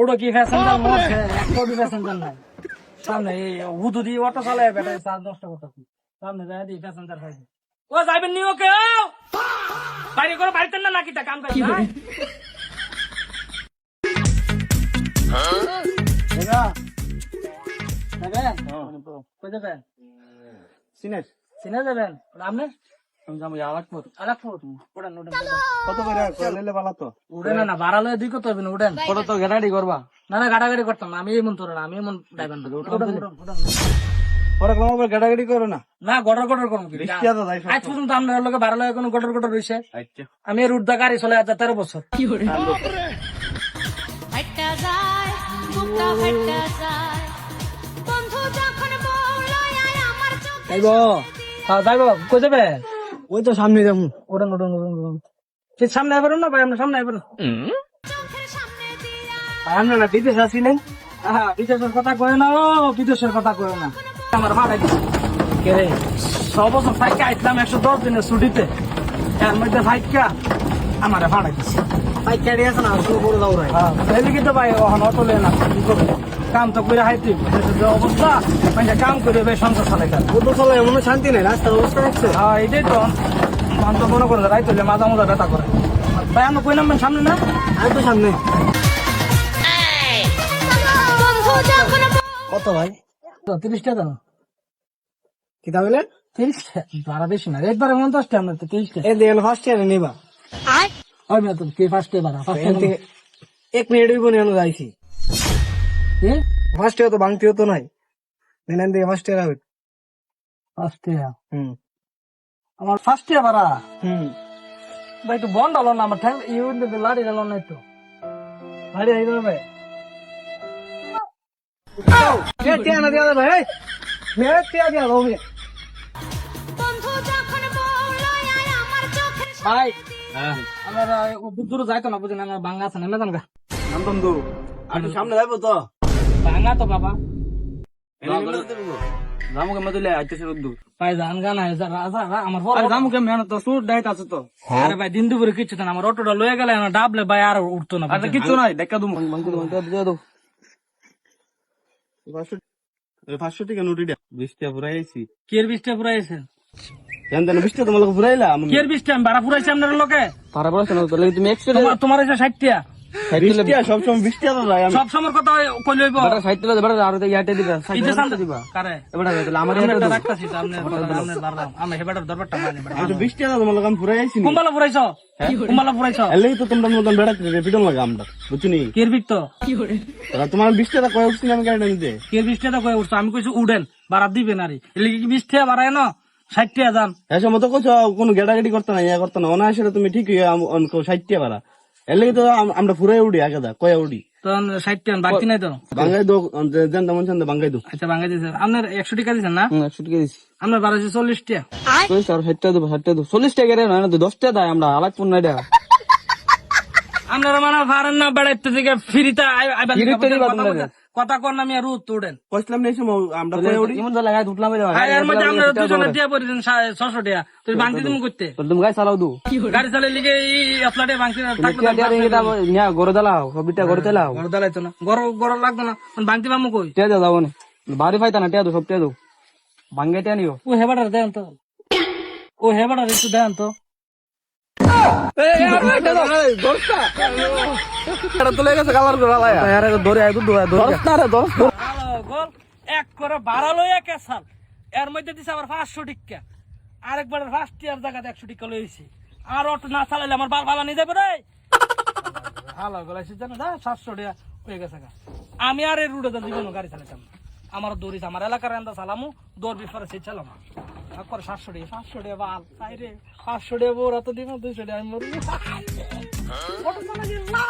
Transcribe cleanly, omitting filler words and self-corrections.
বুড়ো কি প্যাসেঞ্জার মরছে, একটা প্যাসেঞ্জার নাই সামনে। এই হুদু দিয়ে অটো চালায় বেটা 4-10টা করতেছি সামনে যায় দিই প্যাসেঞ্জার পাইছে। ও যাইবেন নি ওকে বাইরে করে বাড়িতে না নাকি তা কাম করে চিনে যাবেন আপনি? উড়ে না ভাড়া লয়ে দিক তো উড়েন ওটা তো গাড়ি করবা না না গাড়াগাড়ি করতাম না আমি এমন তোর না আমি এমন ড্রাইভার গাড়াগাড়ি করো না। না গড়র গড়র করবো আজ পর্যন্ত আপনার লোক ভাড়া লয়ে কোনো গড়র গড়র রয়েছে আমি এর উর্ধা গাড়ি চলে যাচ্ছে 13 বছর যাইব কই যাবে? ওই তো সামনে যাবো। ওড়ান ওড়ান ওড়ান ওড়ান ঠিক সামনে আইবেন না ভাই, আমরা সামনে আইবেন আমরা বিদেশ আসি নাই। বিদেশের কথা কয় না, ও বিদেশের কথা কয় না। আমার ভাড়াই কে রে 6 বছর ফাইকা আইছিলাম 110 দিনের ছুটিতে, এর মধ্যে ফাইকা আমার ভাড়াই দিচ্ছে। ফাইকা দিয়ে আছে না বড় দাও রে। এদিকে তো ভাই ওখানে অটো লেন না, কি করবে? কাম তো করে হাইতে যে অবস্থা মানে কাম করে ভাই সংসার চালাই কাজ অটো চালায় মনে শান্তি নেই, রাস্তার অবস্থা দেখছে। হ্যাঁ এটাই তো আমি তো মনে করে রাইতে মাঝা মাঝা ব্যথা করে ভাই। আমরা কই নামবেন সামনে না? আমি তো সামনে। কত ভাই? 30 টাকা দাও। কি তা বলেন? 30 টাকা ভাড়া বেশি না, একবারে 50 টাকা আমরা 30 টাকা। এই দেখেন ফার্স্ট ইয়ারে নিবা। ওই মেয়ে তো কে ফার্স্ট টাকা ভাড়া ফার্স্ট টাকা 1 মিনিট হইব না আমি যাইছি। কি ফার্স্ট ইয়ার তো ভাঙতি হতো নাই, মেনেন দিয়ে ফার্স্ট ইয়ার হবে। ফার্স্ট টাকা আমার ফার্স্ট টাকা ভাড়া ভাই একটু বন্ধ হলো না আমার ঠ্যাং ইউনিট লাড়ি গেল না একটু লাড়ি হয়ে যাবে ভাই। টিয়া না দিয়া ভাই, টিয়া দিয়া হবে ভাই। আমার দূর যাইতো না বুঝলেন, আমার বাঙ্গা আছে না মেদান গা নাম বন্ধু। আর সামনে যাইবো তো বাঙ্গা তো বাবা রামুকে মধ্যে আইতেছে রোদ্দুর ভাই জান গা নাই রাজা আমার বড় রামুকে মেহনত তো সুর ডাইট আছে তো। আরে ভাই দিন দুপুরে কিচ্ছু না, আমার অটোটা লয়ে গেলে না ডাবলে ভাই আর উঠতো না। আচ্ছা কিচ্ছু নাই, দেখা দু ভাঙতে দিয়ে দাও 500 টাকা নোট এটা 20 টাকা পুরাই আইছি। কি এর 20 টাকা পুরাইছেন? জানতেন 20 টাকা তোমাকে পুরাইলাম। কি এর 20 টাকা ভাড়া পুরাইছে আপনার লোকে? ভাড়া পুরাইছ না তাহলে তুমি 100 তোমার এসে 60 টাকা 20 টাকা সব সময় 20 টাকা দাও। সব সময় কথা কইলে হইব। বড় 60 টাকা বড় আর ইয়াতে দিবা 60 টাকা দিবা কারে এবারে তাহলে আমার এটা ইয়াতে রাখতাছি সামনে সামনে বাড়লাম আমি হেবাটার দরবারটা মানে আমি 20 টাকা তোমাকে আমি পুরাই আইছি। কুম্বালা পুরাইছো? কুম্বালা পুরাইছো এলেই তো তোমরা মতন বেড়া রিপিটন লাগা আমরা বুঝছনি কি এর তো কি করে তোমার 20 টাকা কয় উঠছিস আমি গাড়ি নিতে কি এর 20 টাকা কই উঠছ? আমি কইছি উড়েন ভাড়া দিবেন আরে এলে কি 20 টাকা ভাড়ায় না 60 টাকা যান এই সময় তো কইছো কোনো গেডাগেডি করতে না ইয়া করতে না ওনা আসলে তুমি ঠিকই 60 টাকা ভাড়া এলেই তো আমরা পুরাই উড়ি আগে দা কয় উড়ি তখন 60 টাকা বাকি নাই তো বাঙ্গাই দো জান তেমন চান্দা বাঙ্গাই দো। আচ্ছা বাঙ্গাই দিছেন আপনার 100 টাকা দিছেন না? 100 টাকা দিছি। আপনার ভাড়া 40 টাকা। কই স্যার 60 টাকা দেব 60 টাকা দেব 40 টাকা রে না 10 টাকা দেয় আমরা আলাক 15 টাকা আপনারা মানে ভাড়া না বেড়াইতে থেকে ফ্রিতে কথা কর না আমি আর রুত উড়েন কইছিলাম নেই সময় আমরা কই উড়ি এমন জায়গা গায় উঠলাম এর মধ্যে আমরা দুজনে দিয়া পড়েছেন 600 টাকা তুই বাংতি তুমি করতে তুমি গায় চালাও দু গাড়ি চালাই লিগে এই আপলাটে বাংতি থাকতে নিয়া গড় দালাও সবিটা গড় দালাও গড় দালাইতো না গড় লাগতো না বাংতি বামু কই টিয়া দাও যাবো না বাড়ি পাইতা না টিয়া দাও সব টিয়া দাও বাঙ্গাই টিয়া নিও ও হেবাটার দেন তো ও হেবাটার একটু দেন তো এক করে ভাড়া লইয়া কেসাল এর মধ্যে দিছে আবার 500 টাকা আরেকবার ফার্স্ট ইয়ার জায়গাতে 100 টাকা লইছি আর অটো না চালাইলে আমার বাল ভালো নিয়ে যাবে রে ভালো গলাইছি জানো না 700 টাকা হয়ে গেছে আমি আর এই রুটে জীবন গাড়ি চালাইতাম আমার দৌড়িস আমার এলাকার এন্দা চালামু দৌড় বিফারে সেই চালাম করে 700 টাকা বাল তাই রে 500 টাকা বোর এত দিব 200 টাকা আমি মরবো অটো চালাই না